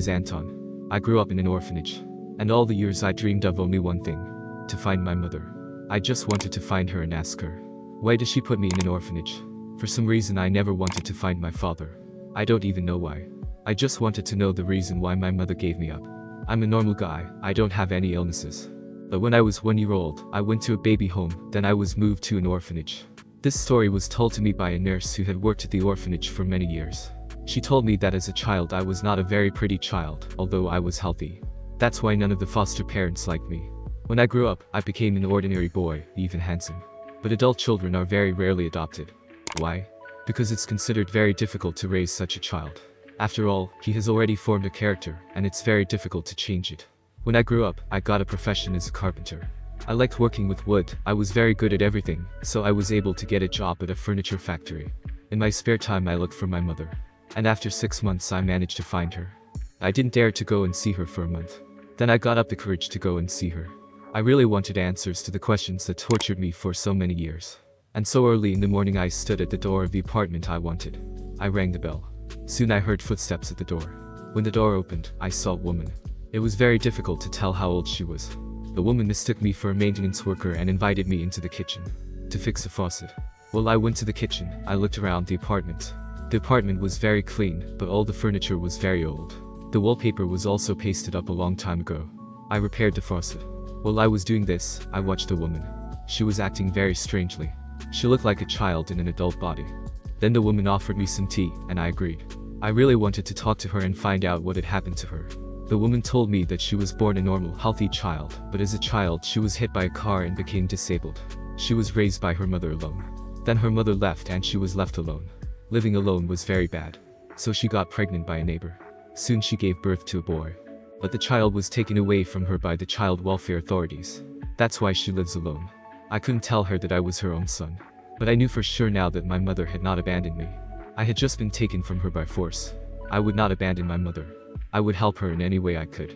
is Anton. I grew up in an orphanage. And all the years I dreamed of only one thing. To find my mother. I just wanted to find her and ask her. Why did she put me in an orphanage? For some reason I never wanted to find my father. I don't even know why. I just wanted to know the reason why my mother gave me up. I'm a normal guy, I don't have any illnesses. But when I was 1 year old, I went to a baby home, then I was moved to an orphanage. This story was told to me by a nurse who had worked at the orphanage for many years. She told me that as a child I was not a very pretty child, although I was healthy. That's why none of the foster parents liked me. When I grew up, I became an ordinary boy, even handsome. But adult children are very rarely adopted. Why? Because it's considered very difficult to raise such a child. After all, he has already formed a character, and it's very difficult to change it. When I grew up, I got a profession as a carpenter. I liked working with wood, I was very good at everything, so I was able to get a job at a furniture factory. In my spare time I looked for my mother. And after 6 months I managed to find her. I didn't dare to go and see her for a month. Then I got up the courage to go and see her. I really wanted answers to the questions that tortured me for so many years. And so early in the morning I stood at the door of the apartment I wanted. I rang the bell. Soon I heard footsteps at the door. When the door opened, I saw a woman. It was very difficult to tell how old she was. The woman mistook me for a maintenance worker and invited me into the kitchen to fix a faucet. While I went to the kitchen, I looked around the apartment. The apartment was very clean, but all the furniture was very old. The wallpaper was also pasted up a long time ago. I repaired the faucet. While I was doing this, I watched a woman. She was acting very strangely. She looked like a child in an adult body. Then the woman offered me some tea, and I agreed. I really wanted to talk to her and find out what had happened to her. The woman told me that she was born a normal, healthy child, but as a child she was hit by a car and became disabled. She was raised by her mother alone. Then her mother left and she was left alone. Living alone was very bad. So she got pregnant by a neighbor. Soon she gave birth to a boy. But the child was taken away from her by the child welfare authorities. That's why she lives alone. I couldn't tell her that I was her own son. But I knew for sure now that my mother had not abandoned me. I had just been taken from her by force. I would not abandon my mother. I would help her in any way I could.